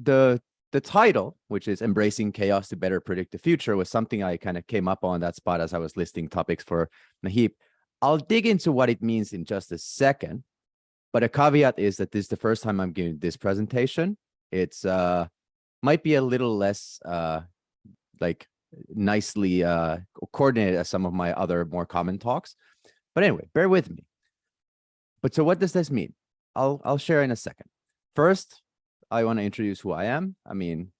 the title, which is Embracing Chaos to Better Predict the Future, was something I kind of came up on that spot as I was listing topics for Mahib. I'll dig into what it means in just a second, but a caveat is that this is the first time I'm giving this presentation. It's might be a little less like nicely coordinated as some of my other more common talks, but anyway, bear with me. But so what does this mean? I'll share in a second. First, I want to introduce who I am. I mean,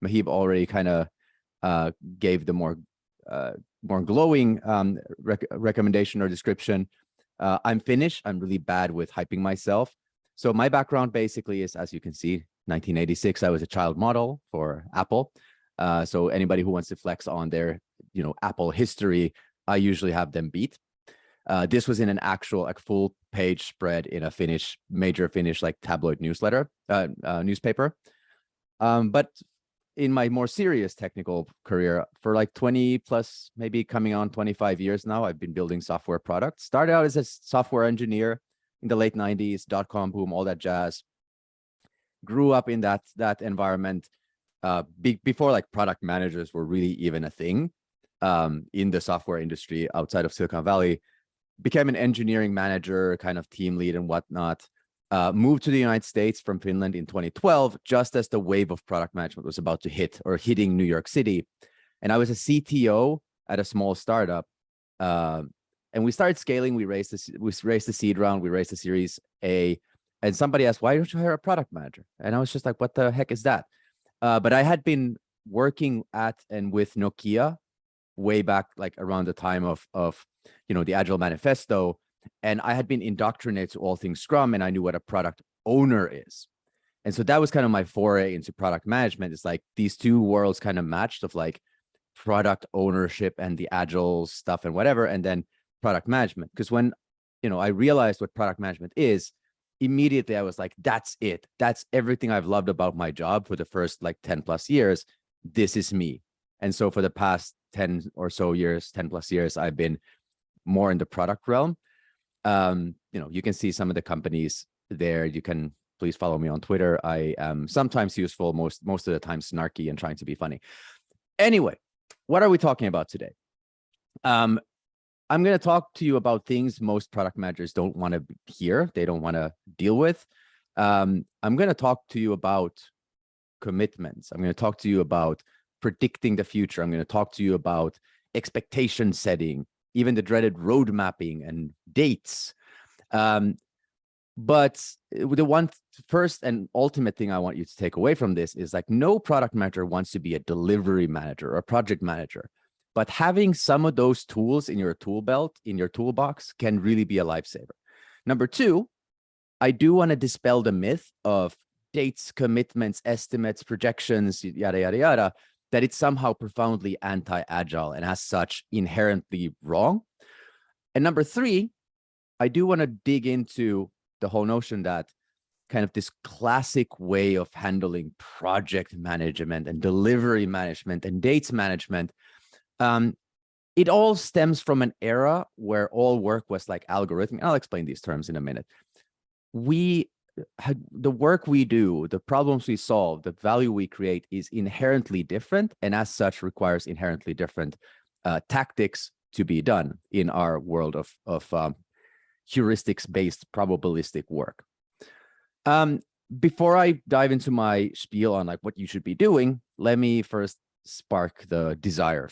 Mahib already kind of gave the more glowing recommendation or description. I'm Finnish. I'm really bad with hyping myself. So my background basically is, as you can see, 1986, I was a child model for Apple. So anybody who wants to flex on their, Apple history, I usually have them beat. This was in an actual like full page spread in a major Finnish like tabloid newspaper. But in my more serious technical career for like 20 plus, maybe coming on 25 years now, I've been building software products. Started out as a software engineer in the late 90s, .com boom, all that jazz. Grew up in that environment before like product managers were really even a thing in the software industry outside of Silicon Valley. Became an engineering manager, kind of team lead and whatnot. Moved to the United States from Finland in 2012, just as the wave of product management was about to hitting New York City. And I was a CTO at a small startup. And we started scaling. We raised the seed round. We raised the Series A. And somebody asked, why don't you hire a product manager? And I was just like, what the heck is that? But I had been working at and with Nokia way back, like around the time of the Agile Manifesto. And I had been indoctrinated to all things Scrum, and I knew what a product owner is. And so that was kind of my foray into product management. It's like these two worlds kind of matched of like product ownership and the Agile stuff and whatever, and then product management. Because when, I realized what product management is, immediately I was like, that's it. That's everything I've loved about my job for the first like 10 plus years. This is me. And so for the past 10 plus years, I've been more in the product realm. You can see some of the companies there. You can please follow me on Twitter. I am sometimes useful, most of the time snarky and trying to be funny. Anyway, what are we talking about today? I'm going to talk to you about things most product managers don't want to hear. They don't want to deal with. I'm going to talk to you about commitments. I'm going to talk to you about predicting the future. I'm going to talk to you about expectation setting, even the dreaded road mapping and dates. But the one first and ultimate thing I want you to take away from this is like no product manager wants to be a delivery manager or a project manager, but having some of those tools in your tool belt, in your toolbox, can really be a lifesaver. Number two, I do want to dispel the myth of dates, commitments, estimates, projections, yada, yada, yada, that it's somehow profoundly anti-agile and as such inherently wrong. And number three, I do want to dig into the whole notion that kind of this classic way of handling project management and delivery management and dates management, it all stems from an era where all work was like algorithmic. I'll explain these terms in a minute. The work we do, the problems we solve, the value we create is inherently different, and as such requires inherently different tactics to be done in our world of heuristics-based probabilistic work. Before I dive into my spiel on like what you should be doing, let me first spark the desire.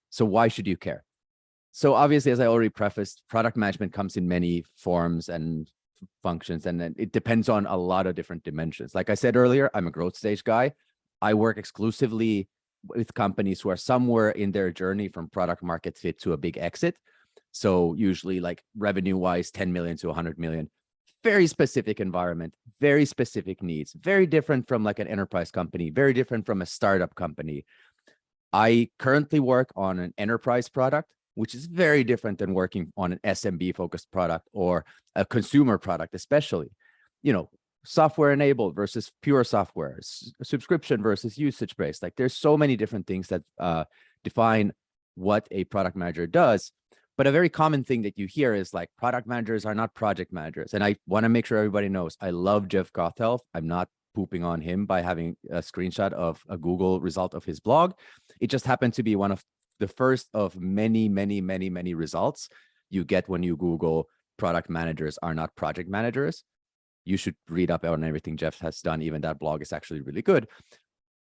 So why should you care? So obviously, as I already prefaced, product management comes in many forms and functions, and then it depends on a lot of different dimensions. Like I said earlier, I'm a growth stage guy. I work exclusively with companies who are somewhere in their journey from product market fit to a big exit. So usually like revenue wise, 10 million to 100 million, very specific environment, very specific needs, very different from like an enterprise company, very different from a startup company. I currently work on an enterprise product, which is very different than working on an SMB focused product or a consumer product, especially, software enabled versus pure software, subscription versus usage based. Like there's so many different things that define what a product manager does. But a very common thing that you hear is like product managers are not project managers. And I want to make sure everybody knows I love Jeff Gothelf. I'm not pooping on him by having a screenshot of a Google result of his blog. It just happened to be one of the first of many, many, many, many results you get when you Google product managers are not project managers. You should read up on everything Jeff has done. Even that blog is actually really good,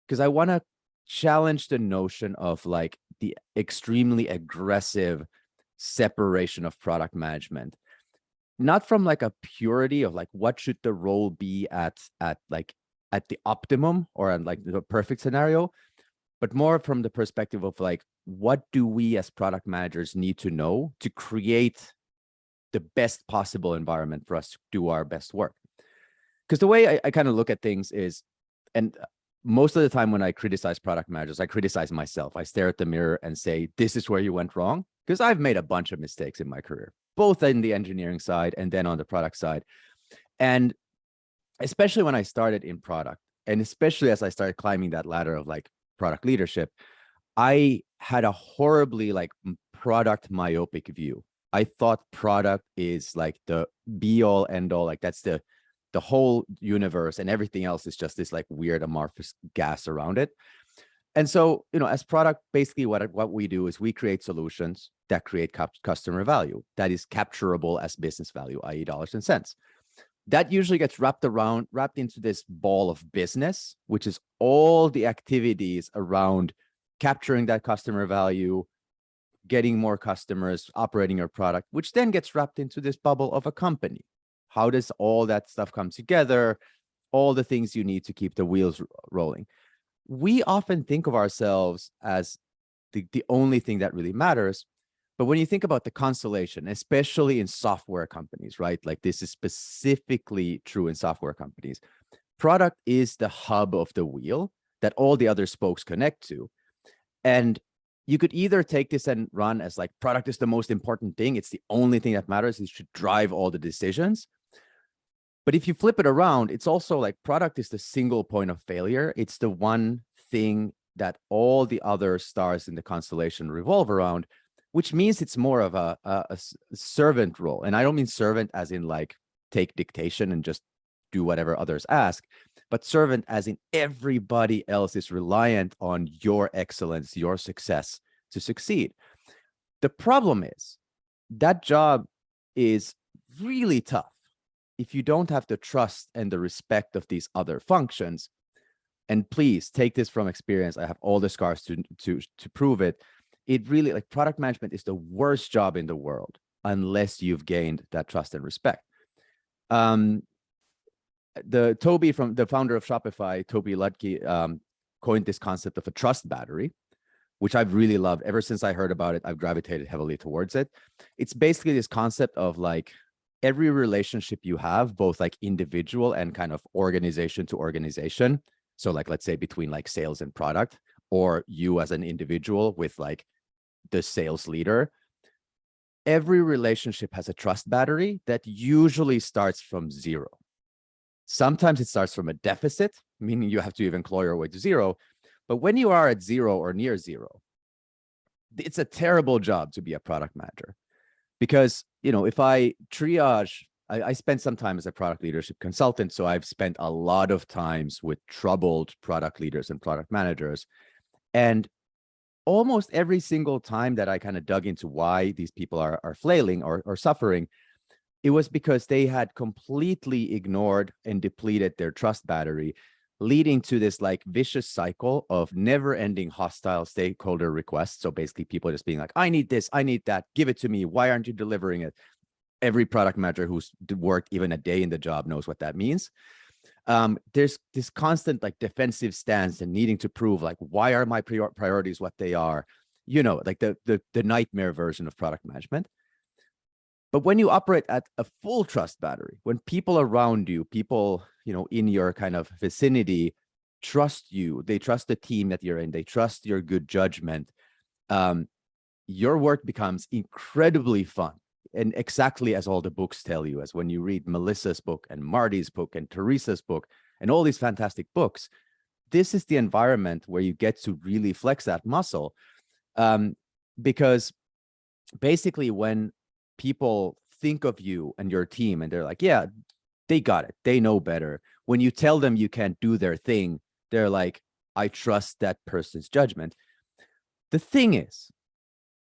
because I want to challenge the notion of like the extremely aggressive separation of product management, not from like a purity of like what should the role be at the optimum or at like the perfect scenario, but more from the perspective of like, what do we as product managers need to know to create the best possible environment for us to do our best work? Because the way I kind of look at things is, and most of the time when I criticize product managers, I criticize myself. I stare at the mirror and say, this is where you went wrong. Because I've made a bunch of mistakes in my career, both in the engineering side and then on the product side. And especially when I started in product, and especially as I started climbing that ladder of like product leadership, I had a horribly like product myopic view. I thought product is like the be all end all, like that's the whole universe, and everything else is just this like weird amorphous gas around it. And so, as product, basically what we do is we create solutions that create customer value that is capturable as business value, i.e. dollars and cents. That usually gets wrapped into this ball of business, which is all the activities around capturing that customer value, getting more customers, operating your product, which then gets wrapped into this bubble of a company. How does all that stuff come together? All the things you need to keep the wheels rolling. We often think of ourselves as the only thing that really matters. But when you think about the constellation, especially in software companies, right? Like this is specifically true in software companies. Product is the hub of the wheel that all the other spokes connect to. And you could either take this and run as like product is the most important thing. It's the only thing that matters. It should drive all the decisions. But if you flip it around, it's also like product is the single point of failure. It's the one thing that all the other stars in the constellation revolve around, which means it's more of a servant role. And I don't mean servant as in like take dictation and just do whatever others ask, but servant as in everybody else is reliant on your excellence, your success to succeed. The problem is that job is really tough if you don't have the trust and the respect of these other functions. And please take this from experience. I have all the scars to prove it. It really, like, product management is the worst job in the world unless you've gained that trust and respect. Toby, from the founder of Shopify, Toby Lutke, coined this concept of a trust battery, which I've really loved. Ever since I heard about it, I've gravitated heavily towards it. It's basically this concept of like every relationship you have, both like individual and kind of organization to organization. So like, let's say between like sales and product, or you as an individual with like the sales leader, every relationship has a trust battery that usually starts from zero. Sometimes it starts from a deficit, meaning you have to even claw your way to zero. But when you are at zero or near zero, it's a terrible job to be a product manager. Because, if I triage, I spent some time as a product leadership consultant, so I've spent a lot of times with troubled product leaders and product managers. And almost every single time that I kind of dug into why these people are flailing or suffering, it was because they had completely ignored and depleted their trust battery, leading to this like vicious cycle of never-ending hostile stakeholder requests. So basically people just being like, I need this, I need that, give it to me. Why aren't you delivering it? Every product manager who's worked even a day in the job knows what that means. There's this constant like defensive stance and needing to prove like, why are my priorities what they are? Like the nightmare version of product management. But when you operate at a full trust battery, when people around you, people, in your kind of vicinity trust you, they trust the team that you're in, they trust your good judgment, your work becomes incredibly fun. And exactly as all the books tell you, as when you read Melissa's book and Marty's book and Teresa's book and all these fantastic books, this is the environment where you get to really flex that muscle. Because basically when people think of you and your team and they're like, yeah, they got it, they know better, when you tell them you can't do their thing, they're like, I trust that person's judgment. The thing is,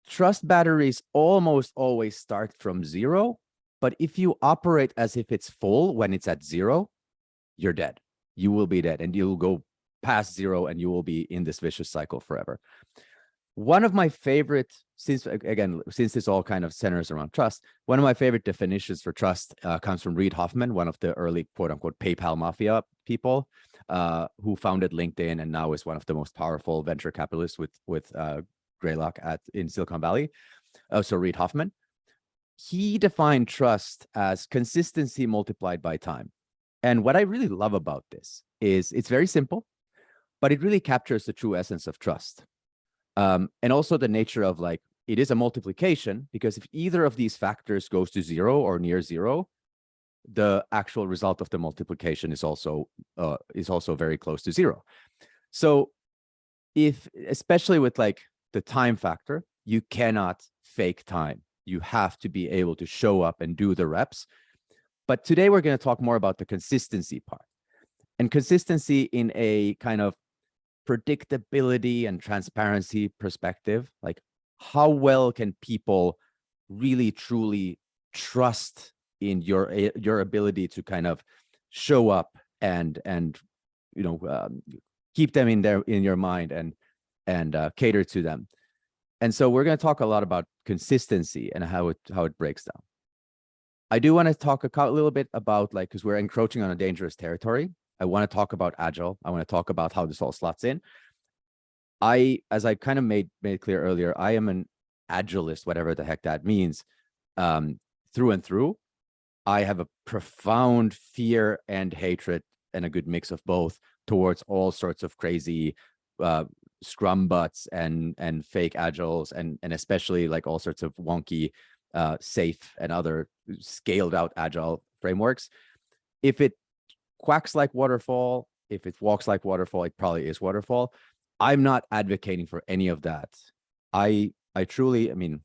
trust batteries almost always start from zero, but if you operate as if it's full when it's at zero, you're dead. You will be dead, and you'll go past zero, and you will be in this vicious cycle forever. One of my favorite, since this all kind of centers around trust, one of my favorite definitions for trust comes from Reid Hoffman, one of the early quote unquote PayPal mafia people, who founded LinkedIn and now is one of the most powerful venture capitalists with Greylock in Silicon Valley. So Reid Hoffman, he defined trust as consistency multiplied by time. And what I really love about this is it's very simple, but it really captures the true essence of trust. And also the nature of like, it is a multiplication, because if either of these factors goes to zero or near zero, the actual result of the multiplication is also very close to zero. So especially with like the time factor, you cannot fake time. You have to be able to show up and do the reps. But today we're going to talk more about the consistency part, and consistency in a kind of predictability and transparency perspective. Like, how well can people really truly trust in your ability to kind of show up and keep them in your mind and cater to them. And so we're going to talk a lot about consistency and how it breaks down. I do want to talk a little bit about, like, because we're encroaching on a dangerous territory, I want to talk about Agile. I want to talk about how this all slots in. As I kind of made clear earlier, I am an Agilist, whatever the heck that means, through and through. I have a profound fear and hatred, and a good mix of both, towards all sorts of crazy Scrum butts and fake Agiles, and especially like all sorts of wonky SAFe and other scaled out Agile frameworks. If it quacks like waterfall, if it walks like waterfall, it probably is waterfall. I'm not advocating for any of that. I truly, I mean,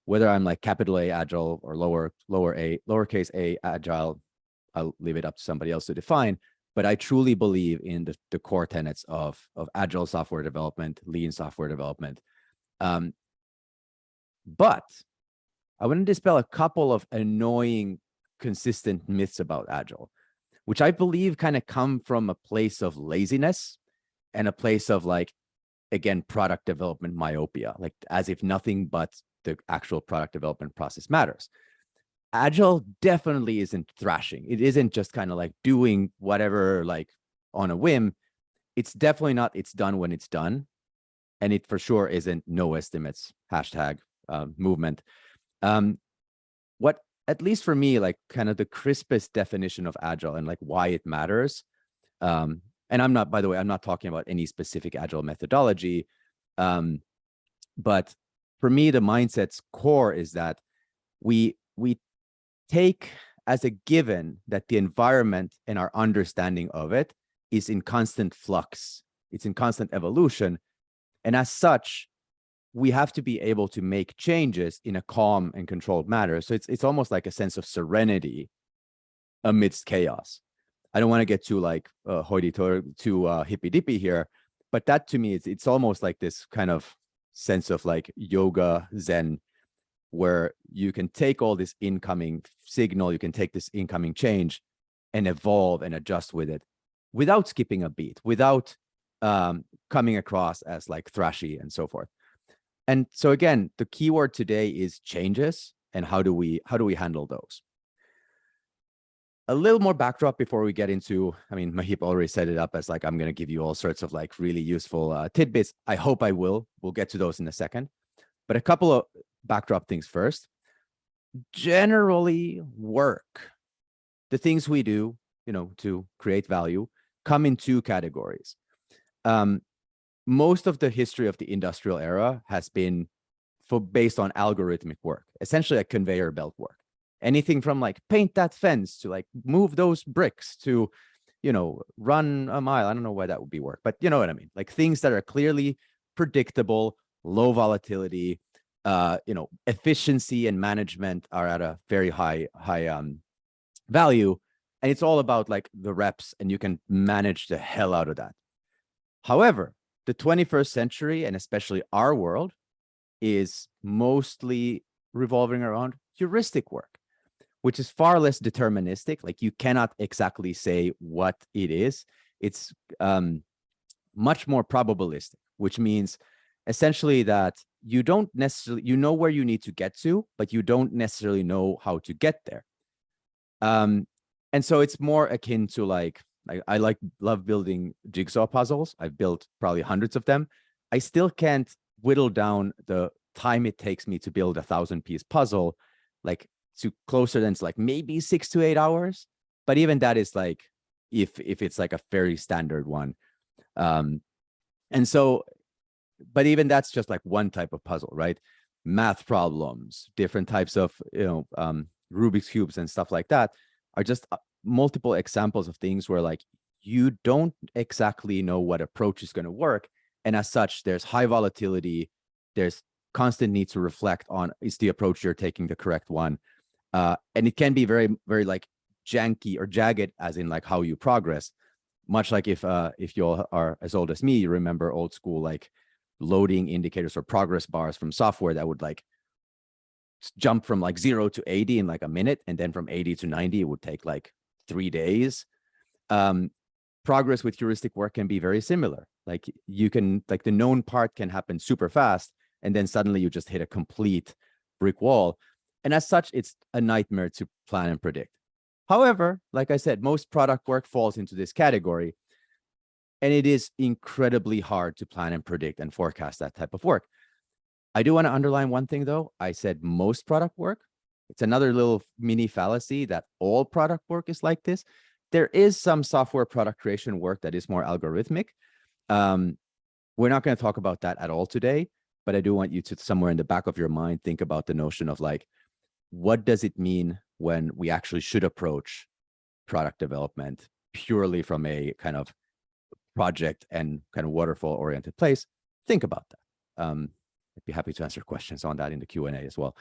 whether I'm like capital A Agile or lowercase a Agile, I'll leave it up to somebody else to define. But I truly believe in the core tenets of Agile software development, lean software development. But I want to dispel a couple of annoying, consistent myths about Agile, which I believe kind of come from a place of laziness and a place of, like, again, product development myopia, like as if nothing but the actual product development process matters. Agile definitely isn't thrashing. It isn't just kind of like doing whatever, like on a whim. It's definitely not, it's done when it's done. And it for sure isn't no estimates, hashtag movement. What, at least for me, like kind of the crispest definition of Agile and like why it matters. And I'm not, by the way, I'm not talking about any specific Agile methodology. But for me, the mindset's core is that we take as a given that the environment and our understanding of it is in constant flux. It's in constant evolution. And as such, we have to be able to make changes in a calm and controlled manner. So it's almost like a sense of serenity amidst chaos. I don't want to get too like hoity-toity, too hippy-dippy here, but that to me, it's almost like this kind of sense of like yoga Zen, where you can take all this incoming signal, you can take this incoming change and evolve and adjust with it without skipping a beat, without coming across as like thrashy and so forth. And so again, the keyword today is changes, and how do we handle those? A little more backdrop before we get into, I mean, Mahip already set it up as like, I'm going to give you all sorts of like really useful tidbits. I hope I will. We'll get to those in a second. But a couple of backdrop things first. Generally, work, the things we do, to create value, come in two categories. Most of the history of the industrial era has been based on algorithmic work, essentially like conveyor belt work. Anything from like paint that fence to like move those bricks to, run a mile. I don't know why that would be work, but you know what I mean? Like things that are clearly predictable, low volatility, efficiency and management are at a very high value. And it's all about like the reps, and you can manage the hell out of that. However, the 21st century, and especially our world, is mostly revolving around heuristic work, which is far less deterministic. Like you cannot exactly say what it is. It's much more probabilistic, which means essentially that you don't necessarily, you know where you need to get to, but you don't necessarily know how to get there. And so it's more akin to like I love building jigsaw puzzles. I've built probably hundreds of them. I still can't whittle down the time it takes me to build a 1,000-piece puzzle, like to closer than like maybe 6 to 8 hours. But even that is like if it's like a very standard one. And so, but even that's just like one type of puzzle, right? Math problems, different types of, Rubik's cubes and stuff like that are just multiple examples of things where like you don't exactly know what approach is going to work. And as such, there's high volatility. There's constant need to reflect on, is the approach you're taking the correct one? And it can be very, very like janky or jagged, as in like how you progress. Much like if you all are as old as me, you remember old school like loading indicators or progress bars from software that would like jump from like 0 to 80 in like a minute, and then from 80 to 90 it would take like 3 days. Progress with heuristic work can be very similar. Like you can, like the known part can happen super fast, and then suddenly you just hit a complete brick wall. And as such, it's a nightmare to plan and predict. However, like I said, most product work falls into this category, and it is incredibly hard to plan and predict and forecast that type of work. I do want to underline one thing though. I said most product work. It's another little mini fallacy that all product work is like this. There is some software product creation work that is more algorithmic. We're not going to talk about that at all today, but I do want you to, somewhere in the back of your mind, think about the notion of like, what does it mean when we actually should approach product development purely from a kind of project and kind of waterfall oriented place? Think about that. I'd be happy to answer questions on that in the Q&A as well.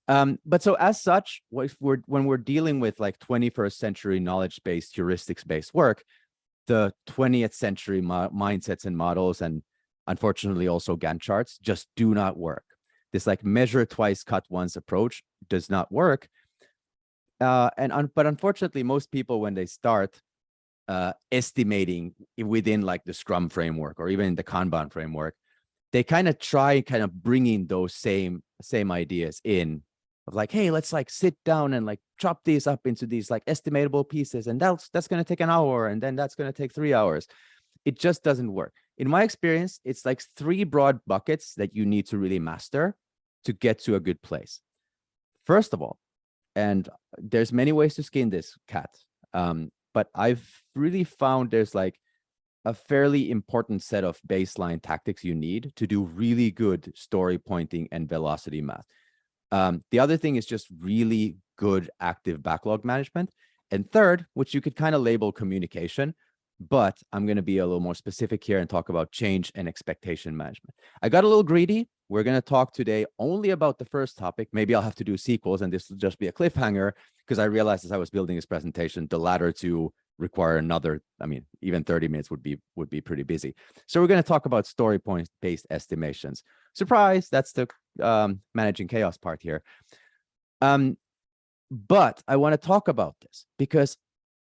But so as such, when we're dealing with like 21st century knowledge-based, heuristics-based work, the 20th century mindsets and models, and unfortunately also Gantt charts, just do not work. This like measure twice, cut once approach does not work. But unfortunately, most people, when they start estimating within like the Scrum framework or even the Kanban framework, they kind of try kind of bringing those same ideas in of like, hey, let's like sit down and like chop these up into these like estimatable pieces, and that's going to take an hour, and then that's going to take 3 hours. It just doesn't work. In my experience, it's like 3 broad buckets that you need to really master to get to a good place. First of all, and there's many ways to skin this cat, but I've really found there's like a fairly important set of baseline tactics you need to do really good story pointing and velocity math. The other thing is just really good active backlog management. And third, which you could kind of label communication, but I'm going to be a little more specific here and talk about change and expectation management. I got a little greedy. We're going to talk today only about the first topic. Maybe I'll have to do sequels, and this will just be a cliffhanger, because I realized as I was building this presentation, the latter two require another, I mean, even 30 minutes would be pretty busy. So we're going to talk about story point based estimations. Surprise, that's the managing chaos part here. But I want to talk about this because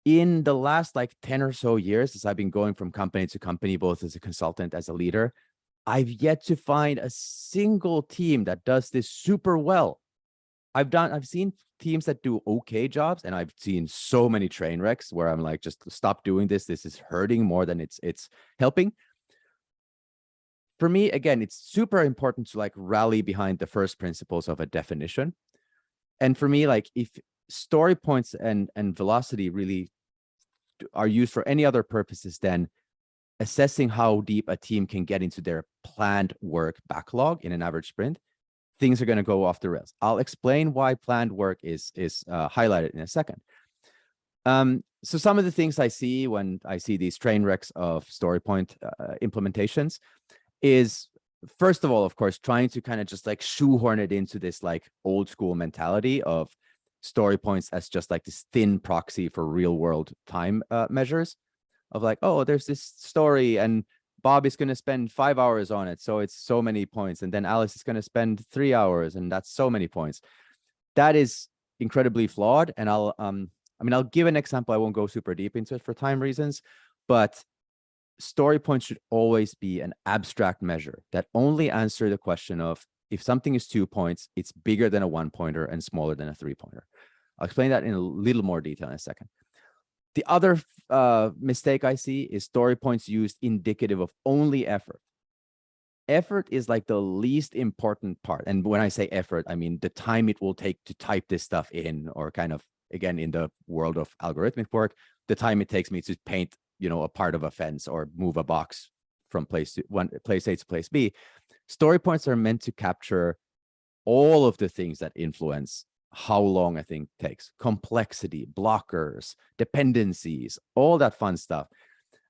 in the last like 10 or so years, as I've been going from company to company, both as a consultant, as a leader, I've yet to find a single team that does this super well. I've seen teams that do okay jobs, and I've seen so many train wrecks where I'm like, just stop doing this. This is hurting more than it's helping. For me, again, it's super important to like rally behind the first principles of a definition. And for me, like if story points and velocity really are used for any other purposes than assessing how deep a team can get into their planned work backlog in an average sprint, things are going to go off the rails. I'll explain why planned work is highlighted in a second. So some of the things I see when I see these train wrecks of story point implementations is, first of all, of course, trying to kind of just like shoehorn it into this like old school mentality of story points as just like this thin proxy for real world time measures of like, oh, there's this story and Bob is going to spend 5 hours on it, so it's so many points. And then Alice is going to spend 3 hours, and that's so many points. That is incredibly flawed. And I'll give an example. I won't go super deep into it for time reasons, but story points should always be an abstract measure that only answer the question of if something is 2 points, it's bigger than a 1-pointer and smaller than a 3-pointer. I'll explain that in a little more detail in a second. The other mistake I see is story points used indicative of only effort. Effort is like the least important part. And when I say effort, I mean the time it will take to type this stuff in, or kind of, again, in the world of algorithmic work, the time it takes me to paint, a part of a fence or move a box from place A to place B. Story points are meant to capture all of the things that influence how long a thing takes: complexity, blockers, dependencies, all that fun stuff.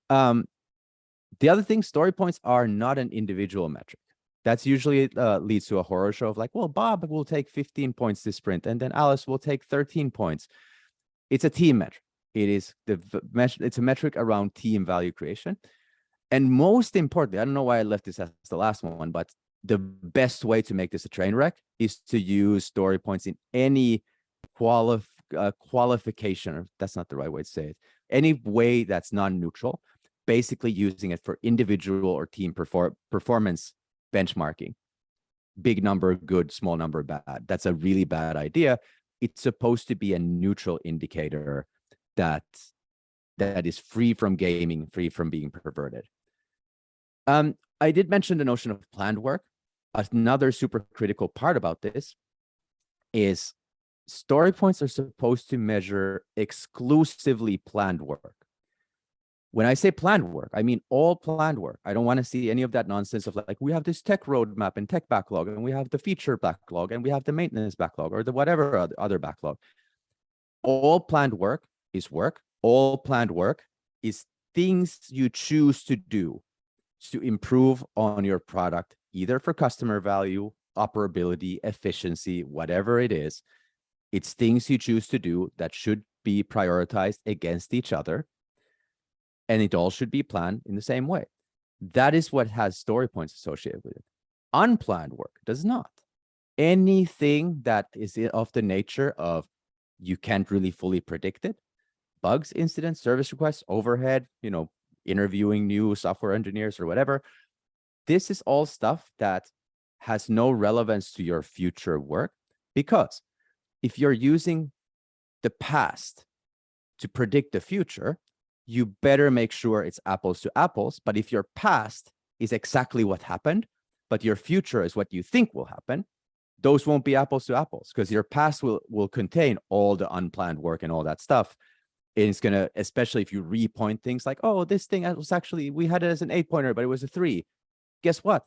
The other thing, story points are not an individual metric. That's usually leads to a horror show of like, well, Bob will take 15 points this sprint, and then Alice will take 13 points. It's a team metric. It's a metric around team value creation. And most importantly, I don't know why I left this as the last one, but the best way to make this a train wreck is to use story points in any qualification, or that's not the right way to say it, any way that's non-neutral, basically using it for individual or team performance benchmarking. Big number good, small number bad. That's a really bad idea. It's supposed to be a neutral indicator that is free from gaming, free from being perverted. I did mention the notion of planned work. Another super critical part about this is story points are supposed to measure exclusively planned work. When I say planned work, I mean all planned work. I don't want to see any of that nonsense of like, we have this tech roadmap and tech backlog, and we have the feature backlog, and we have the maintenance backlog, or the whatever other backlog. All planned work is work. All planned work is things you choose to do to improve on your product, either for customer value, operability, efficiency, whatever it is. It's things you choose to do that should be prioritized against each other. And it all should be planned in the same way. That is what has story points associated with it. Unplanned work does not. Anything that is of the nature of you can't really fully predict it, bugs, incidents, service requests, overhead, interviewing new software engineers or whatever. This is all stuff that has no relevance to your future work, because if you're using the past to predict the future, you better make sure it's apples to apples. But if your past is exactly what happened, but your future is what you think will happen, those won't be apples to apples, because your past will contain all the unplanned work and all that stuff. And it's going to, especially if you repoint things like, oh, this thing was actually, we had it as an 8-pointer, but it was a 3. Guess what?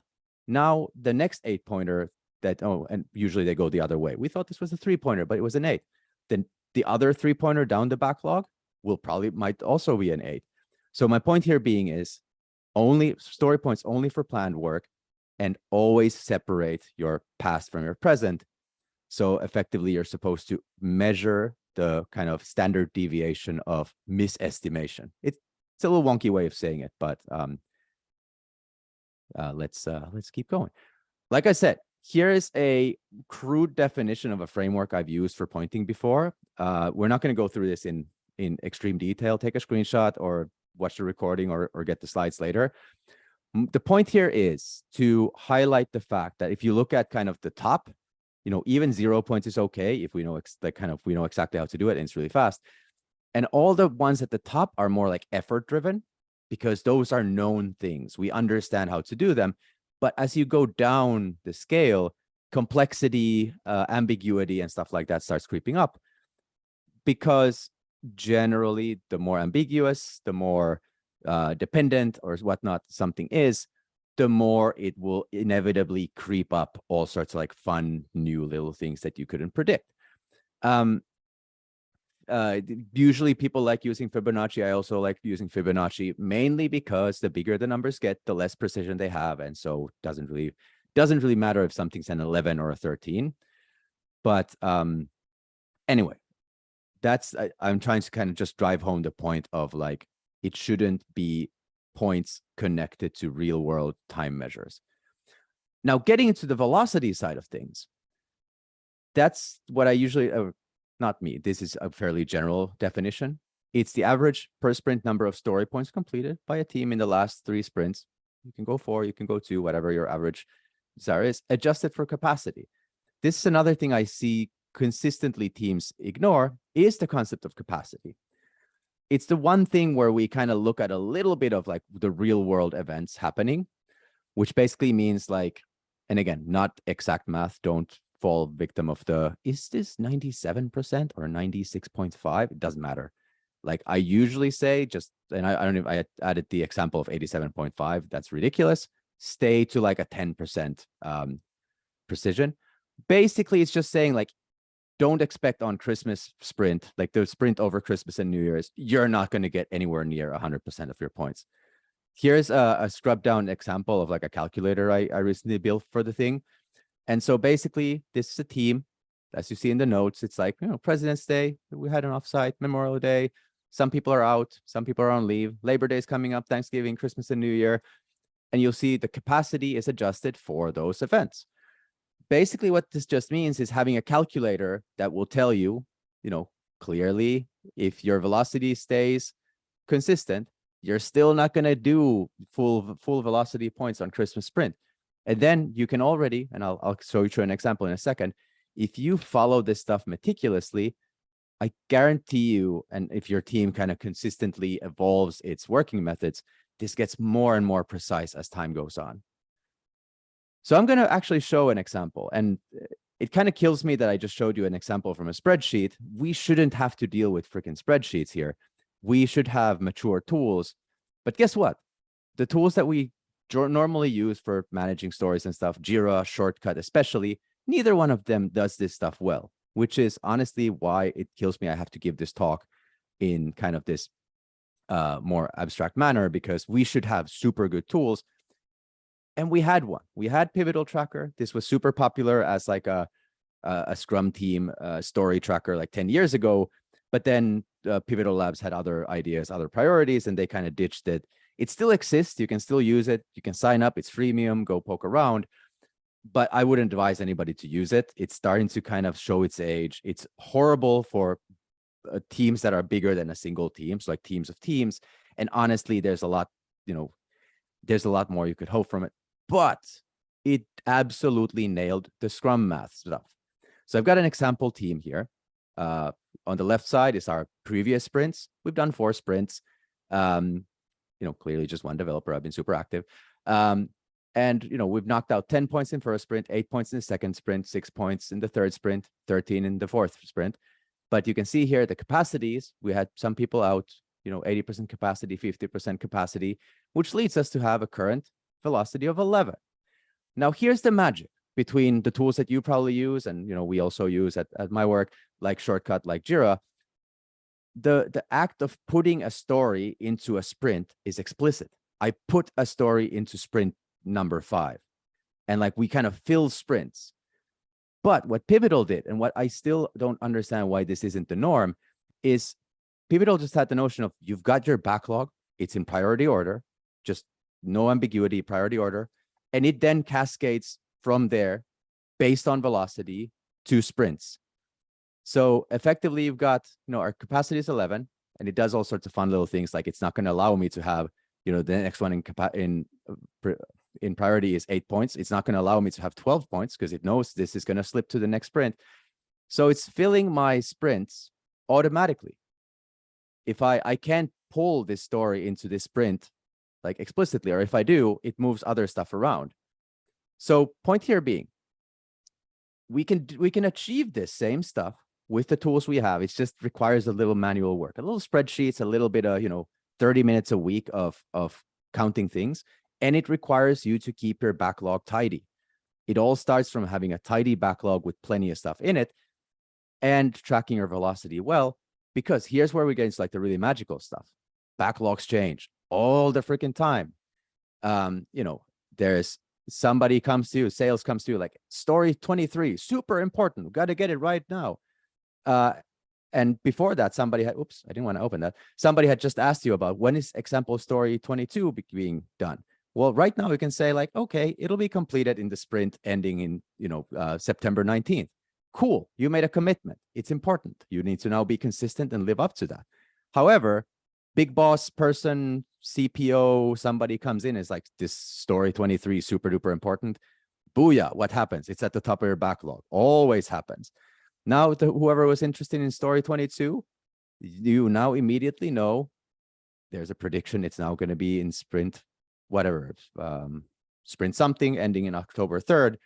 Now the next 8-pointer and usually they go the other way. We thought this was a 3-pointer, but it was an 8. Then the other 3-pointer down the backlog might also be an 8. So my point here being is only story points only for planned work, and always separate your past from your present. So effectively, you're supposed to measure the kind of standard deviation of misestimation. It's a little wonky way of saying it, but let's keep going. Like I said, here is a crude definition of a framework I've used for pointing before. We're not going to go through this in extreme detail. Take a screenshot or watch the recording or get the slides later. The point here is to highlight the fact that if you look at kind of the top, even 0 points is okay if we know exactly how to do it and it's really fast. And all the ones at the top are more like effort driven, because those are known things. We understand how to do them. But as you go down the scale, complexity, ambiguity, and stuff like that starts creeping up, because generally the more ambiguous, the more dependent or whatnot something is, the more it will inevitably creep up all sorts of like fun new little things that you couldn't predict. Usually people like using Fibonacci. I also like using Fibonacci mainly because the bigger the numbers get, the less precision they have, and so it doesn't really matter if something's an 11 or a 13. But Anyway, I'm trying to kind of just drive home the point of like, it shouldn't be points connected to real world time measures. Now, getting into the velocity side of things, that's what I usually, not me, this is a fairly general definition. It's the average per sprint number of story points completed by a team in the last 3 sprints. You can go 4, you can go 2, whatever your average desire is, adjusted for capacity. This is another thing I see consistently teams ignore, is the concept of capacity. It's the one thing where we kind of look at a little bit of like the real world events happening, which basically means like, and again, not exact math, don't fall victim of the, is this 97% or 96.5? It doesn't matter. Like I usually say just, and I don't know if I added the example of 87.5, that's ridiculous. Stay to like a 10% precision. Basically, it's just saying like, don't expect on Christmas sprint, like the sprint over Christmas and New Year's, you're not going to get anywhere near 100% of your points. Here's a scrubbed down example of like a calculator I recently built for the thing. And so basically, this is a team, as you see in the notes, it's like, President's Day, we had an offsite, Memorial Day, some people are out, some people are on leave, Labor Day is coming up, Thanksgiving, Christmas and New Year. And you'll see the capacity is adjusted for those events. Basically, what this just means is having a calculator that will tell you, clearly, if your velocity stays consistent, you're still not going to do full velocity points on Christmas sprint. And then you can already, and I'll show you an example in a second, if you follow this stuff meticulously, I guarantee you, and if your team kind of consistently evolves its working methods, this gets more and more precise as time goes on. So I'm going to actually show an example, and it kind of kills me that I just showed you an example from a spreadsheet. We shouldn't have to deal with freaking spreadsheets here. We should have mature tools. But guess what? The tools that we normally use for managing stories and stuff, Jira, Shortcut especially, neither one of them does this stuff well, which is honestly why it kills me. I have to give this talk in kind of this more abstract manner, because we should have super good tools. And we had one. We had Pivotal Tracker. This was super popular as like a Scrum team story tracker like 10 years ago. But then Pivotal Labs had other ideas, other priorities, and they kind of ditched it. It still exists. You can still use it. You can sign up. It's freemium. Go poke around. But I wouldn't advise anybody to use it. It's starting to kind of show its age. It's horrible for teams that are bigger than a single team, so like teams of teams. And honestly, there's a lot, there's a lot more you could hope from it. But it absolutely nailed the Scrum math stuff. So I've got an example team here. On the left side is our previous sprints. We've done 4 sprints. Clearly just one developer. I've been super active. And we've knocked out 10 points in first sprint, 8 points in the second sprint, 6 points in the third sprint, 13 in the fourth sprint. But you can see here the capacities. We had some people out, 80% capacity, 50% capacity, which leads us to have a current velocity of 11. Now, here's the magic between the tools that you probably use, and we also use at my work, like Shortcut, like Jira. The act of putting a story into a sprint is explicit. I put a story into sprint number 5, and like we kind of fill sprints. But what Pivotal did, and what I still don't understand why this isn't the norm, is Pivotal just had the notion of you've got your backlog, it's in priority order, just no ambiguity, priority order, and it then cascades from there based on velocity to sprints. So effectively, you've got, our capacity is 11, and it does all sorts of fun little things, like it's not going to allow me to have, the next one in priority is 8 points. It's not going to allow me to have 12 points because it knows this is going to slip to the next sprint. So it's filling my sprints automatically. If I can't pull this story into this sprint like explicitly, or if I do, it moves other stuff around. So point here being, we can achieve this same stuff with the tools we have. It just requires a little manual work, a little spreadsheets, a little bit of 30 minutes a week of counting things, and it requires you to keep your backlog tidy. It all starts from having a tidy backlog with plenty of stuff in it and tracking your velocity well, because here's where we get into like the really magical stuff. Backlogs change all the freaking time. There's somebody comes to you, sales comes to you, like story 23, super important. We've got to get it right now. And before that, somebody had, oops, I didn't want to open that. Somebody had just asked you about when is example story 22 being done? Well, right now we can say like, okay, it'll be completed in the sprint ending in, September 19th. Cool. You made a commitment. It's important. You need to now be consistent and live up to that. However, big boss person, CPO, somebody comes in, is like, this story 23 super duper important. Booyah. What happens? It's at the top of your backlog. Always happens. Now, whoever was interested in story 22, you now immediately know there's a prediction. It's now going to be in sprint, whatever, sprint something ending in October 3rd.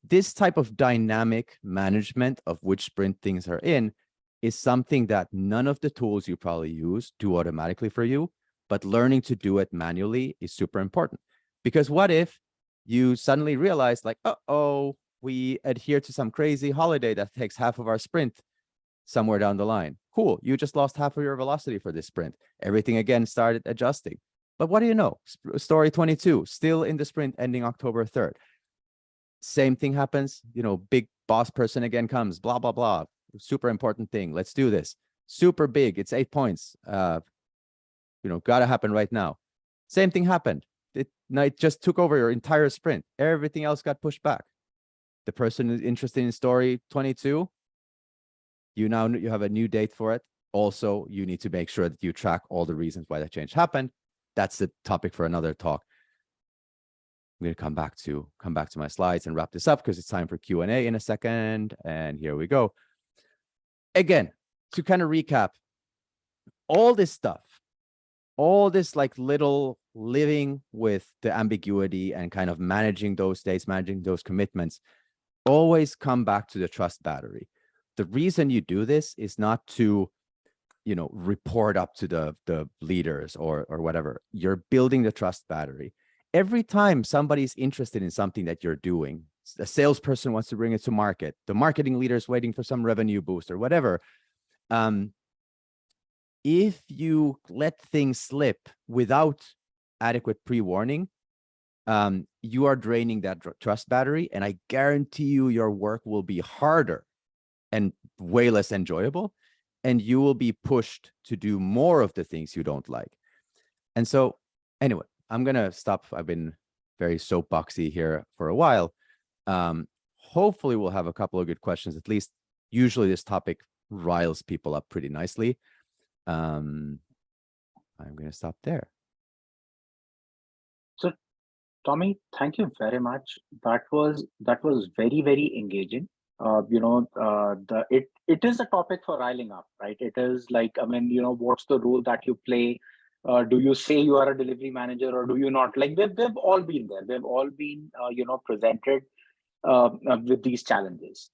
This type of dynamic management of which sprint things are in is something that none of the tools you probably use do automatically for you, but learning to do it manually is super important. Because what if you suddenly realize like, uh-oh, we adhere to some crazy holiday that takes half of our sprint somewhere down the line. Cool. You just lost half of your velocity for this sprint. Everything again started adjusting. But what do you know? Story 22, still in the sprint ending October 3rd. Same thing happens. Big boss person again comes, blah, blah, blah. Super important thing. Let's do this. Super big. It's 8 points. Gotta happen right now. Same thing happened. It just took over your entire sprint. Everything else got pushed back. The person is interested in story 22. You have a new date for it. Also, you need to make sure that you track all the reasons why that change happened. That's the topic for another talk. I'm going to come back to my slides and wrap this up because it's time for Q&A in a second. And here we go. Again, to kind of recap, all this stuff, all this like little living with the ambiguity and kind of managing those dates, managing those commitments, always come back to the trust battery. The reason you do this is not to, report up to the leaders or whatever. You're building the trust battery. Every time somebody's interested in something that you're doing, a salesperson wants to bring it to market, the marketing leader is waiting for some revenue boost or whatever. If you let things slip without adequate pre-warning, you are draining that trust battery, and I guarantee you your work will be harder and way less enjoyable, and you will be pushed to do more of the things you don't like. And so anyway, I'm going to stop. I've been very soapboxy here for a while. Hopefully we'll have a couple of good questions. At least usually this topic riles people up pretty nicely. I'm going to stop there. So, Tommy, thank you very much. That was very, very engaging. It is a topic for riling up, right? It is like, what's the role that you play? Do you say you are a delivery manager or do you not? Like we've all been there. We've all been, presented with these challenges.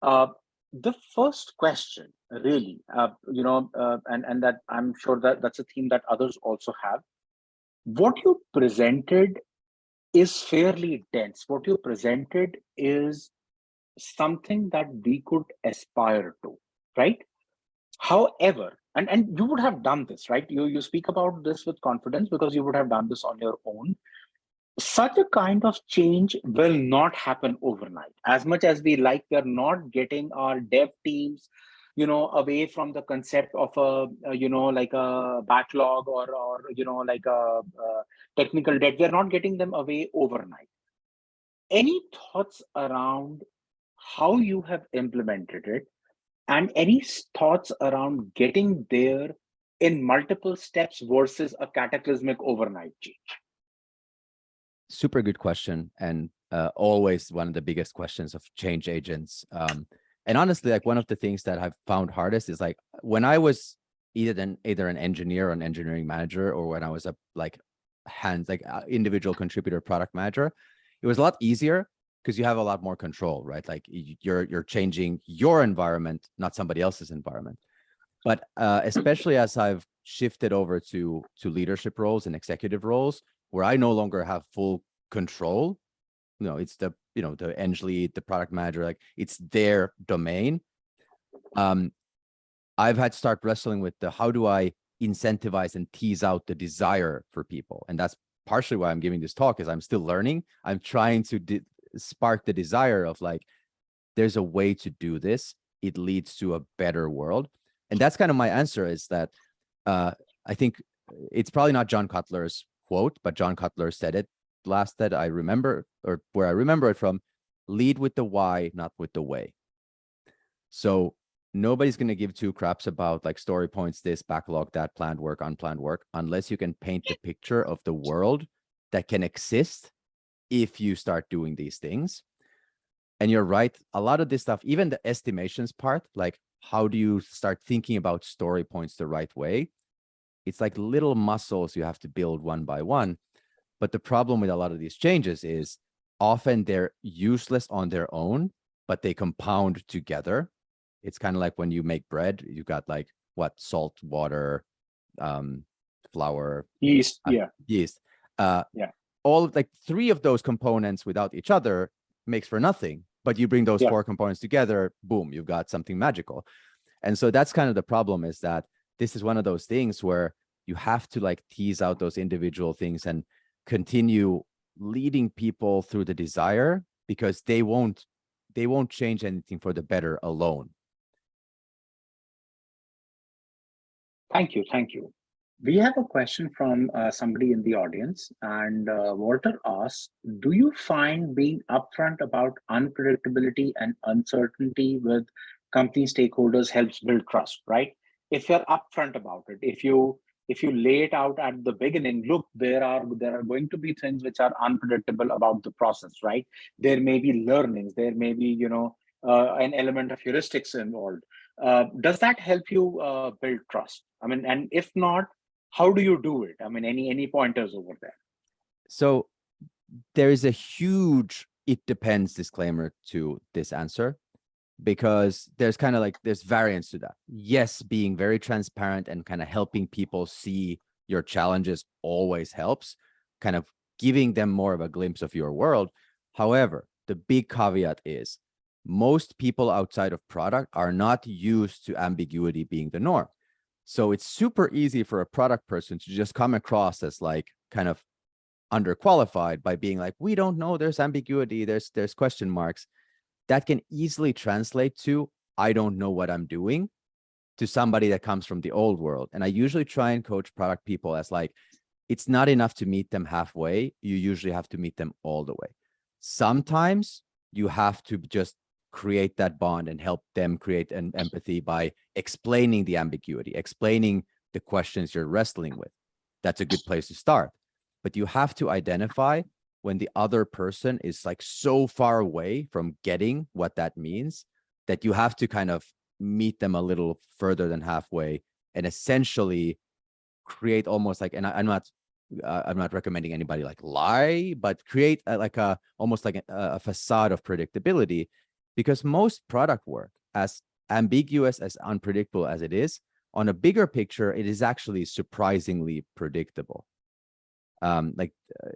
The first question, really, and that I'm sure that that's a theme that others also have. What you presented is fairly dense. What you presented is something that we could aspire to, right? However, and you would have done this, right? You speak about this with confidence because you would have done this on your own. Such a kind of change will not happen overnight. As much as we like, we're not getting our dev teams, away from the concept of like a backlog or like a technical debt. We're not getting them away overnight. Any thoughts around how you have implemented it, and any thoughts around getting there in multiple steps versus a cataclysmic overnight change? Super good question, and always one of the biggest questions of change agents. And honestly, like one of the things that I've found hardest is like when I was either an engineer or an engineering manager, or when I was a individual contributor product manager, it was a lot easier because you have a lot more control, right? Like you're changing your environment, not somebody else's environment. But especially as I've shifted over to leadership roles and executive roles, where I no longer have full control, it's the eng lead, the product manager, like it's their domain. I've had to start wrestling with how do I incentivize and tease out the desire for people, and that's partially why I'm giving this talk, is I'm still learning. I'm trying to spark the desire of like, there's a way to do this it leads to a better world. And that's kind of my answer, is that I think it's probably not John Cutler's quote, but John Cutler said it last that I remember, or where I remember it from: lead with the why, not with the way. So nobody's going to give two craps about like story points, this, backlog, that, planned work, unplanned work, unless you can paint the picture of the world that can exist if you start doing these things. And you're right, a lot of this stuff, even the estimations part, like how do you start thinking about story points the right way? It's like little muscles you have to build one by one. But the problem with a lot of these changes is often they're useless on their own, but they compound together. It's kind of like when you make bread, you got like what, salt, water, flour, Yeast. yeast. All like three of those components without each other makes for nothing. But you bring those four components together, boom, you've got something magical. And so that's kind of the problem, is that this is one of those things where you have to like tease out those individual things and continue leading people through the desire, because they won't change anything for the better alone. Thank you. We have a question from somebody in the audience, and Walter asks, do you find being upfront about unpredictability and uncertainty with company stakeholders helps build trust, right? If you're upfront about it, if you lay it out at the beginning, look, there are going to be things which are unpredictable about the process, right? There may be learnings, there may be, an element of heuristics involved. Does that help you build trust? I mean, and if not, how do you do it? I mean, any pointers over there? So there is a huge "it depends" disclaimer to this answer, because there's kind of like there's variance to that. Yes, being very transparent and kind of helping people see your challenges always helps, kind of giving them more of a glimpse of your world. However, the big caveat is most people outside of product are not used to ambiguity being the norm. So it's super easy for a product person to just come across as like kind of underqualified by being like, we don't know, there's ambiguity, there's question marks. That can easily translate to, I don't know what I'm doing, to somebody that comes from the old world. And I usually try and coach product people as like, it's not enough to meet them halfway. You usually have to meet them all the way. Sometimes you have to just create that bond and help them create an empathy by explaining the ambiguity, explaining the questions you're wrestling with. That's a good place to start. But you have to identify when the other person is like so far away from getting what that means that you have to kind of meet them a little further than halfway and essentially create almost like, and I'm not recommending anybody like lie, but create almost like a facade of predictability, because most product work, as ambiguous, as unpredictable as it is, on a bigger picture, it is actually surprisingly predictable.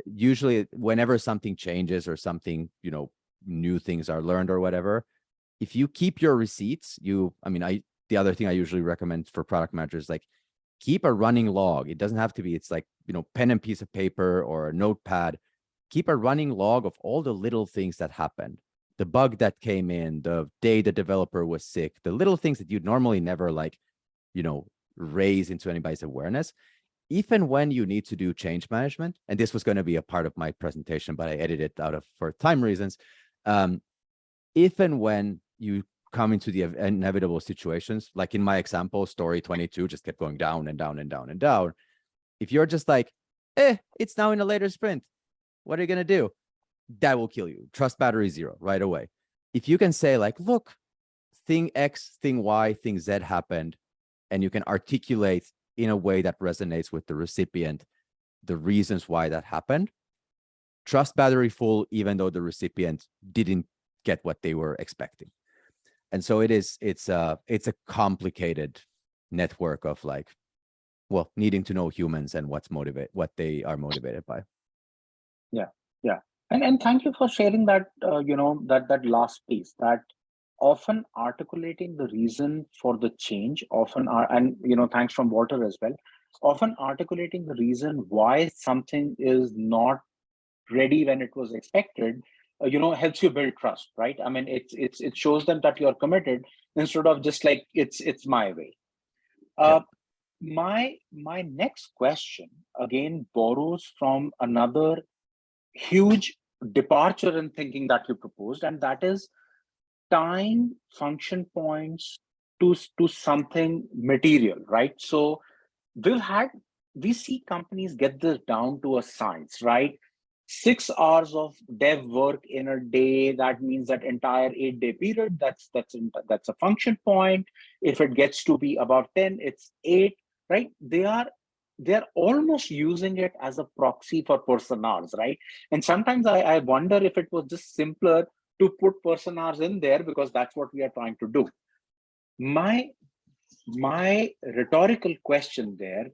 Usually whenever something changes or something, new things are learned or whatever, if you keep your receipts, the other thing I usually recommend for product managers, like keep a running log. It doesn't have to be, it's like, pen and piece of paper or a notepad. Keep a running log of all the little things that happened. The bug that came in, the day the developer was sick, the little things that you'd normally never raise into anybody's awareness. Even when you need to do change management, and this was going to be a part of my presentation, but I edited it out for time reasons. If and when you come into the inevitable situations, like in my example, story 22 just kept going down and down and down and down. If you're just like, it's now in a later sprint, what are you going to do? That will kill you. Trust battery 0 right away. If you can say like, look, thing X, thing Y, thing Z happened, and you can articulate in a way that resonates with the recipient the reasons why that happened, trust battery full, even though the recipient didn't get what they were expecting. And so it's a complicated network of needing to know humans and what they are motivated by. Yeah. And thank you for sharing that, that last piece, that often articulating the reason for the change thanks from Walter as well, often articulating the reason why something is not ready when it was expected helps you build trust, right? I mean, it shows them that you're committed instead of just like it's my way. Yep. My next question again borrows from another huge departure in thinking that you proposed, and that is tying function points to something material, right? So we've had we see companies get this down to a science, right? 6 hours of dev work in a day, that means that entire 8-day period, that's a function point. If it gets to be about 10, it's 8, right? They're almost using it as a proxy for person hours, right? And sometimes I wonder if it was just simpler to put person hours in there because that's what we are trying to do. My rhetorical question there: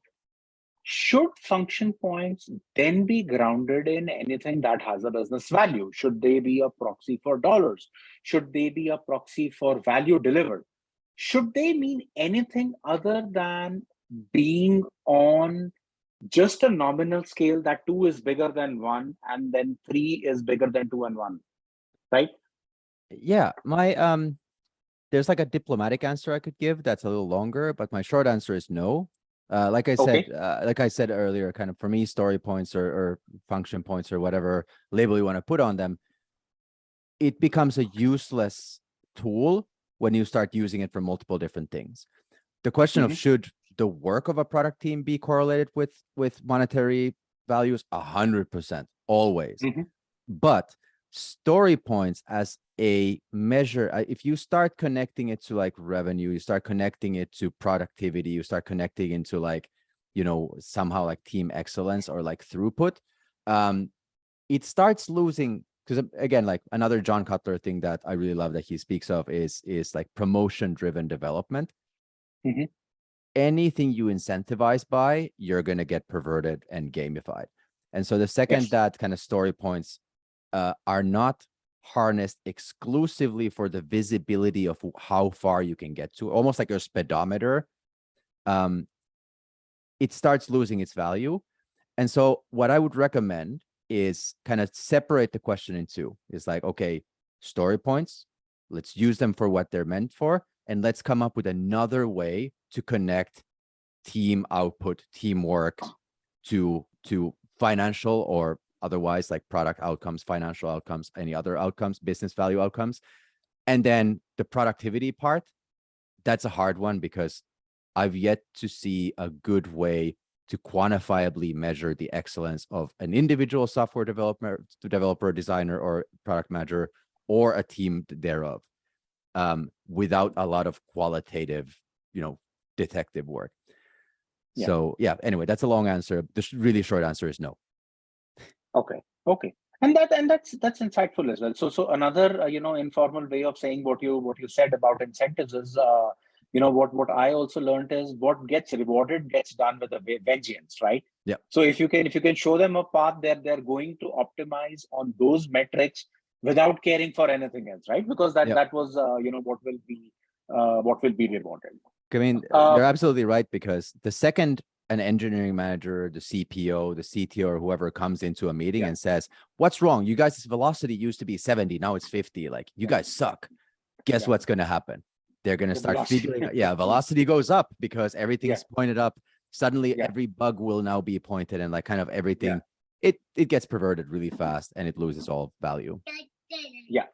should function points then be grounded in anything that has a business value? Should they be a proxy for dollars? Should they be a proxy for value delivered? Should they mean anything other than being on just a nominal scale that 2 is bigger than 1 and then 3 is bigger than 2 and 1, right? Yeah, there's like a diplomatic answer I could give that's a little longer, but my short answer is no. Like I said earlier, kind of for me, story points or function points or whatever label you want to put on them, it becomes a useless tool when you start using it for multiple different things. The question of should the work of a product team be correlated with monetary values? 100%, always. But story points as a measure, if you start connecting it to like revenue, you start connecting it to productivity, you start connecting into like, somehow like team excellence or like throughput, it starts losing. Because again, like another John Cutler thing that I really love that he speaks of is like promotion driven development. Anything you incentivize by, you're going to get perverted and gamified. And so the second that kind of story points are not harnessed exclusively for the visibility of how far you can get to, almost like your speedometer, it starts losing its value. And so what I would recommend is kind of separate the question in two. It's like, okay, story points, let's use them for what they're meant for, and let's come up with another way to connect team output, teamwork to financial or otherwise like product outcomes, financial outcomes, any other outcomes, business value outcomes. And then the productivity part, that's a hard one because I've yet to see a good way to quantifiably measure the excellence of an individual software developer, designer, or product manager, or a team thereof, without a lot of qualitative, detective work. So yeah, anyway, that's a long answer. The really short answer is no. Okay. And that's insightful as well. So another informal way of saying what you said about incentives is what I also learned is what gets rewarded gets done with a vengeance, right? Yeah. So if you can show them a path that they're going to optimize on those metrics without caring for anything else, right? Because that was what will be rewarded. I mean, you're absolutely right, because the second an engineering manager, the CPO, the CTO, or whoever comes into a meeting and says, "What's wrong? You guys' velocity used to be 70, now it's 50. Like, you guys suck." Guess what's going to happen? They're going to start figuring, velocity goes up because everything is pointed up. Suddenly, every bug will now be pointed, and like kind of everything, it gets perverted really fast and it loses all value. Yeah.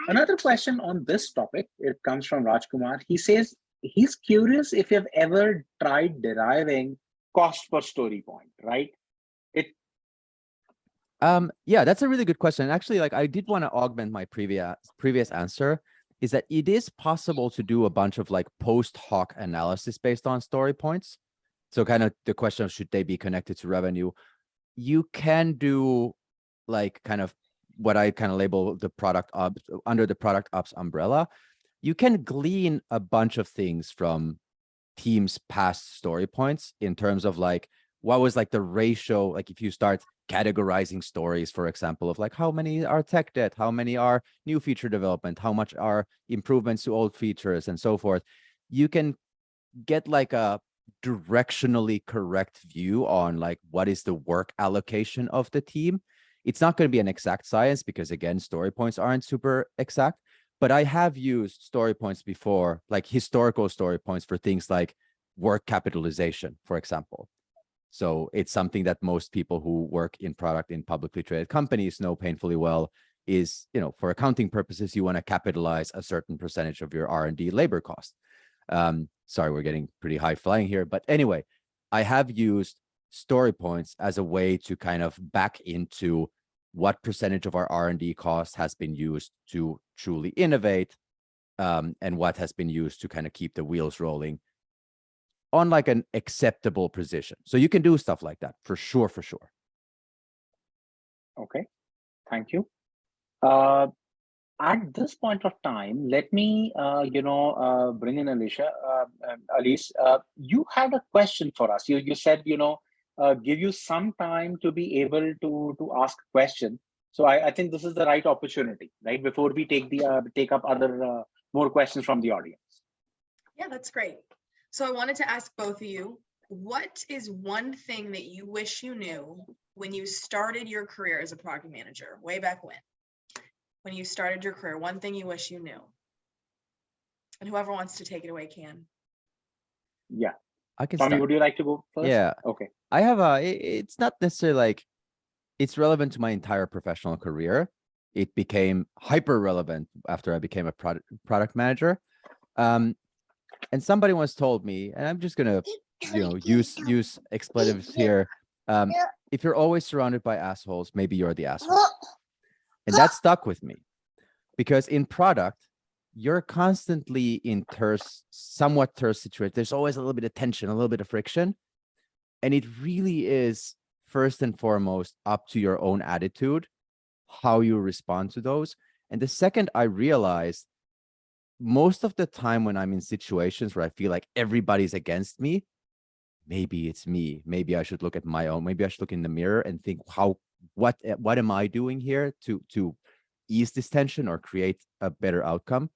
Another question on this topic, it comes from Rajkumar. He says he's curious if you've ever tried deriving cost per story point, right? Yeah, that's a really good question. And actually, like, I did want to augment my previous answer, is that it is possible to do a bunch of like post hoc analysis based on story points. So kind of the question of should they be connected to revenue? You can do like kind of what I kind of label the product ops, under the product ops umbrella. You can glean a bunch of things from teams' past story points in terms of like, what was like the ratio, like if you start categorizing stories, for example, of like how many are tech debt, how many are new feature development, how much are improvements to old features, and so forth, you can get like a directionally correct view on like what is the work allocation of the team. It's not going to be an exact science because, again, story points aren't super exact, but I have used story points before, like historical story points for things like work capitalization, for example. So it's something that most people who work in product in publicly traded companies know painfully well is, for accounting purposes, you want to capitalize a certain percentage of your R&D labor cost. Sorry, we're getting pretty high flying here. But anyway, I have used story points as a way to kind of back into what percentage of our R&D cost has been used to truly innovate, and what has been used to kind of keep the wheels rolling on like an acceptable position. So you can do stuff like that for sure, for sure. Okay, thank you. At this point of time, let me, bring in Alicia. Alice, you had a question for us. You said, give you some time to be able to ask a question. So I think this is the right opportunity, right? Before we take up other more questions from the audience. Yeah, that's great. So I wanted to ask both of you, what is one thing that you wish you knew when you started your career as a product manager, way back when? When you started your career, one thing you wish you knew? And whoever wants to take it away can. Yeah. I can Tommy, start. would you like to go first? Yeah. Okay. I have it's not necessarily like, it's relevant to my entire professional career. It became hyper relevant after I became a product manager. And somebody once told me, and I'm just gonna, use expletives here. If you're always surrounded by assholes, maybe you're the asshole. And that stuck with me, because in product, you're constantly in somewhat terse situations. There's always a little bit of tension, a little bit of friction. And it really is first and foremost up to your own attitude, how you respond to those. And the second I realized, most of the time when I'm in situations where I feel like everybody's against me, maybe it's me. Maybe I should look at my own, maybe I should look in the mirror and think, what am I doing here to ease this tension or create a better outcome?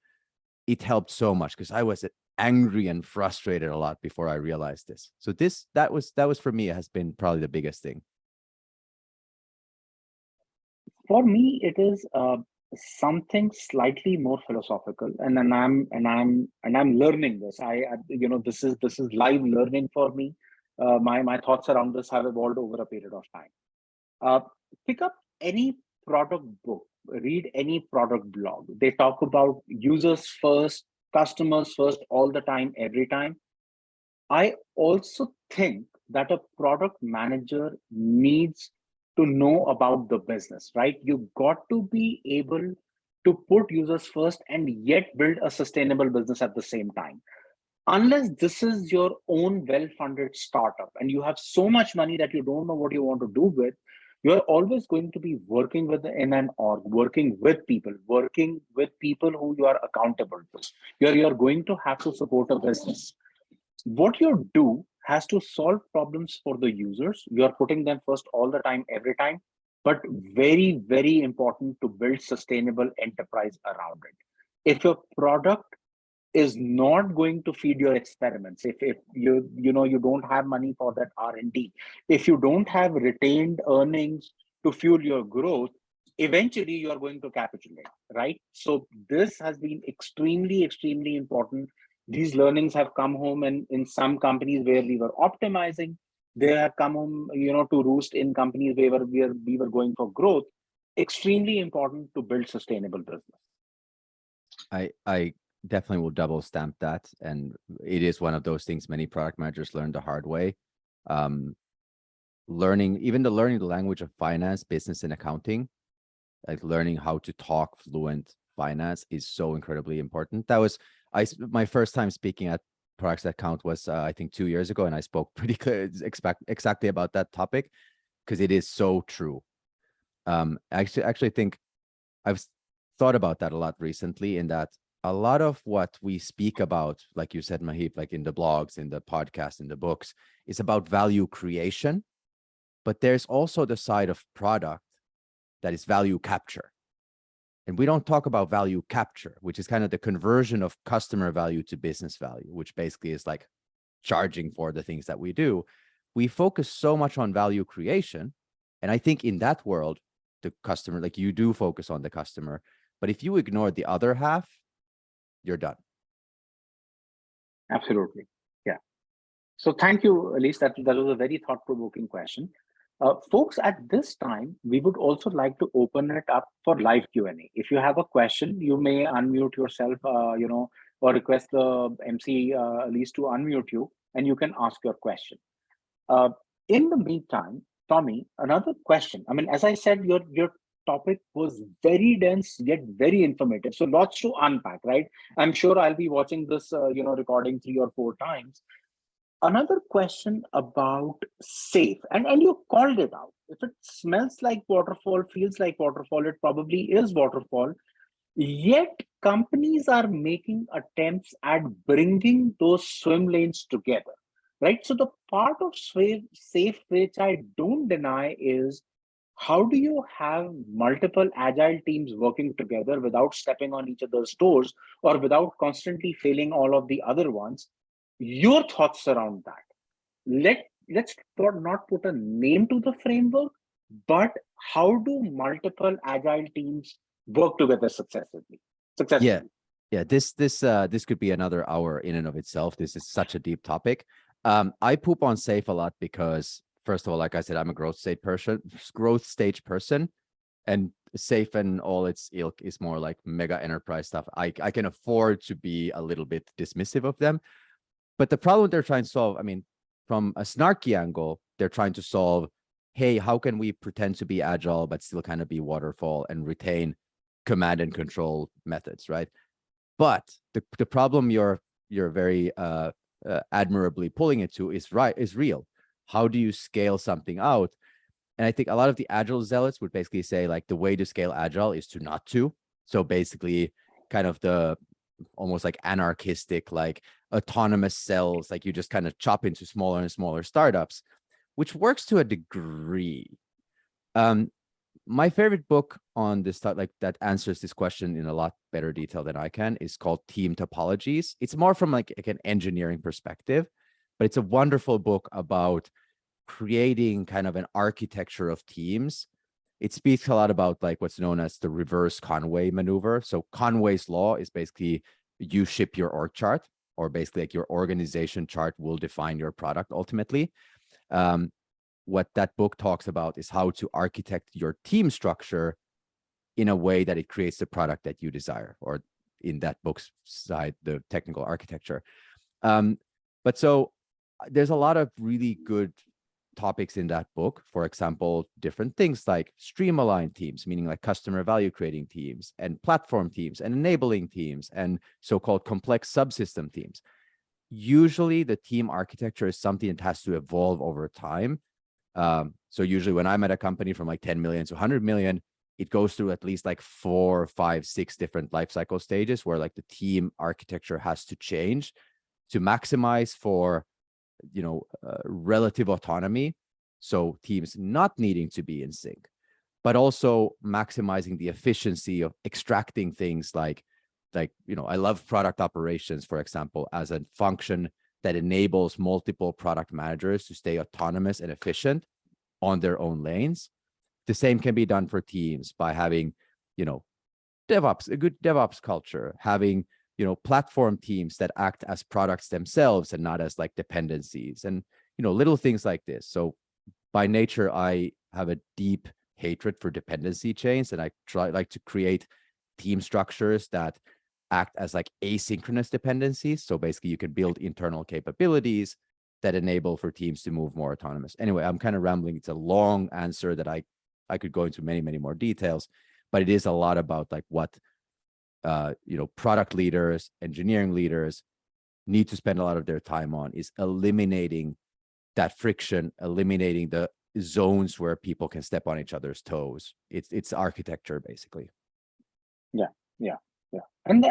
It helped so much because I was angry and frustrated a lot before I realized this. So that was for me, it has been probably the biggest thing. For me, it is something slightly more philosophical, and then I'm learning this. This is live learning for me. My thoughts around this have evolved over a period of time. Pick up any product book, read any product blog. They talk about users first, customers first, all the time, every time. I also think that a product manager needs to know about the business, right? You got to be able to put users first and yet build a sustainable business at the same time. Unless this is your own well-funded startup and you have so much money that you don't know what you want to do with, you're always going to be working in an org, working with people who you are accountable to. You're going to have to support a business. What you do has to solve problems for the users. You're putting them first all the time, every time, but very, very important to build sustainable enterprise around it. If your product is not going to feed your experiments, if you don't have money for that R&D, if you don't have retained earnings to fuel your growth, eventually you are going to capitulate, right? So this has been extremely, extremely important. These learnings have come home, and in some companies where we were optimizing, they have come home, to roost in companies where we were going for growth. Extremely important to build sustainable business. I definitely will double stamp that. And it is one of those things many product managers learn the hard way. Learning the language of finance, business, and accounting, like learning how to talk fluent finance is so incredibly important. That was my first time speaking at Products That Count was I think 2 years ago, and I spoke pretty clear, exactly about that topic because it is so true. I actually think I've thought about that a lot recently, in that a lot of what we speak about, like you said, Mahip, like in the blogs, in the podcast, in the books, is about value creation. But there's also the side of product that is value capture. And we don't talk about value capture, which is kind of the conversion of customer value to business value, which basically is like charging for the things that we do. We focus so much on value creation. And I think in that world, the customer, like you do focus on the customer, but if you ignore the other half, you're done. Absolutely. Yeah. So thank you, Elise. That was a very thought-provoking question. Folks, at this time, we would also like to open it up for live Q&A. If you have a question, you may unmute yourself, or request the MC, Elise, to unmute you, and you can ask your question. In the meantime, Tommi, another question. I mean, as I said, your topic was very dense yet very informative. So lots to unpack, right? I'm sure I'll be watching this, recording 3 or 4 times. Another question about safe, and you called it out. If it smells like waterfall, feels like waterfall, it probably is waterfall. Yet companies are making attempts at bringing those swim lanes together, right? So the part of safe which I don't deny is, how do you have multiple agile teams working together without stepping on each other's toes or without constantly failing all of the other ones? Your thoughts around that. Let's not put a name to the framework, but how do multiple agile teams work together successfully? Yeah. This could be another hour in and of itself. This is such a deep topic. I poop on safe a lot because, first of all, like I said, I'm a growth stage person, and safe and all its ilk is more like mega enterprise stuff. I can afford to be a little bit dismissive of them. But the problem they're trying to solve, I mean, from a snarky angle, they're trying to solve, hey, how can we pretend to be agile but still kind of be waterfall and retain command and control methods, right? But the problem you're very admirably pulling it to is real. How do you scale something out? And I think a lot of the agile zealots would basically say, like, the way to scale agile is to not to. So basically, kind of the almost like anarchistic, like autonomous cells, like you just kind of chop into smaller and smaller startups, which works to a degree. My favorite book on this like that answers this question in a lot better detail than I can is called Team Topologies. It's more from like an engineering perspective, but it's a wonderful book about creating kind of an architecture of teams. It speaks a lot about like what's known as the reverse Conway maneuver. So Conway's law is basically you ship your org chart, or basically like your organization chart will define your product ultimately. What that book talks about is how to architect your team structure in a way that it creates the product that you desire, or in that book's side, the technical architecture. But so there's a lot of really good topics in that book. For example, different things like stream-aligned teams, meaning like customer value creating teams, and platform teams, and enabling teams, and so-called complex subsystem teams. Usually the team architecture is something that has to evolve over time. So usually when I'm at a company from like 10 million to 100 million, it goes through at least like 4, 5, 6 different life cycle stages where like the team architecture has to change to maximize for, relative autonomy. So teams not needing to be in sync, but also maximizing the efficiency of extracting things like, I love product operations, for example, as a function that enables multiple product managers to stay autonomous and efficient on their own lanes. The same can be done for teams by having, DevOps, a good DevOps culture, having, platform teams that act as products themselves and not as like dependencies, and, little things like this. So by nature, I have a deep hatred for dependency chains, and I like to create team structures that act as like asynchronous dependencies. So basically you can build internal capabilities that enable for teams to move more autonomous. Anyway, I'm kind of rambling. It's a long answer that I could go into many, many more details, but it is a lot about like what, product leaders, engineering leaders need to spend a lot of their time on is eliminating that friction, eliminating the zones where people can step on each other's toes. It's architecture basically. Yeah. And to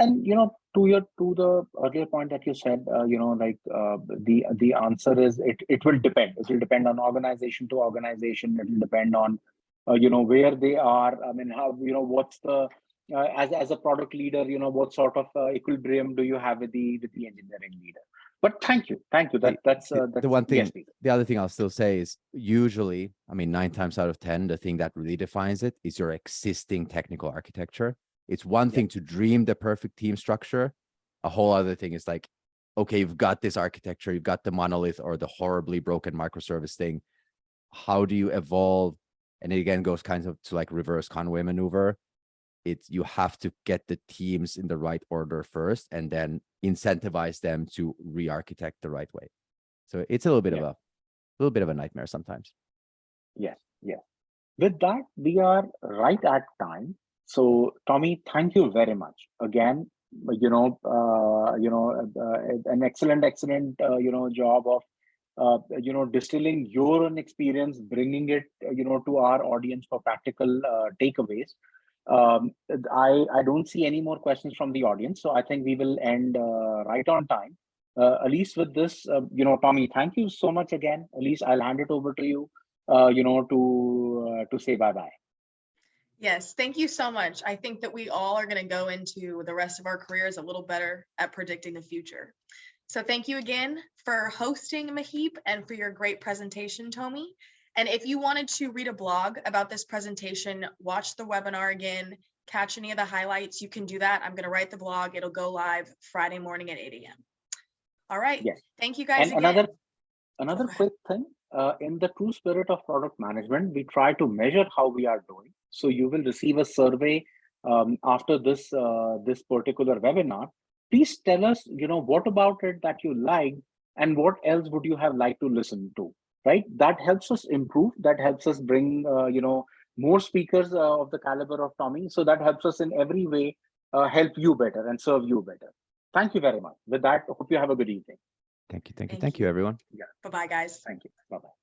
the earlier point that you said, the answer is it will depend. It will depend on organization to organization. It will depend on where they are. I mean, how, what's the as a product leader, what sort of equilibrium do you have with the engineering leader? But thank you. That's the one thing. yes, please. The other thing I'll still say is usually, I mean, 9 times out of 10, the thing that really defines it is your existing technical architecture. It's one thing to dream the perfect team structure. A whole other thing is like, okay, you've got this architecture, you've got the monolith or the horribly broken microservice thing. How do you evolve? And it again goes kind of to like reverse Conway maneuver. You have to get the teams in the right order first and then incentivize them to re-architect the right way. So it's a little bit of a nightmare sometimes. Yes. With that, we are right at time. So Tommi, thank you very much again. An excellent job of distilling your own experience, bringing it to our audience for practical takeaways. I don't see any more questions from the audience, so I think we will end right on time. Elise, with this, Tommi, thank you so much again. Elise, I'll hand it over to you, to say bye-bye. Yes, thank you so much. I think that we all are going to go into the rest of our careers a little better at predicting the future. So thank you again for hosting Maheep and for your great presentation, Tommi. And if you wanted to read a blog about this presentation, watch the webinar again, catch any of the highlights, you can do that. I'm going to write the blog. It'll go live Friday morning at 8 a.m. All right. Yes. Thank you guys and again. Another quick thing, in the true spirit of product management, we try to measure how we are doing. So you will receive a survey after this particular webinar. Please tell us, what about it that you liked and what else would you have liked to listen to, right? That helps us improve. That helps us bring, more speakers of the caliber of Tommi. So that helps us in every way help you better and serve you better. Thank you very much. With that, I hope you have a good evening. Thank you, everyone. Yeah. Bye-bye, guys. Thank you. Bye-bye.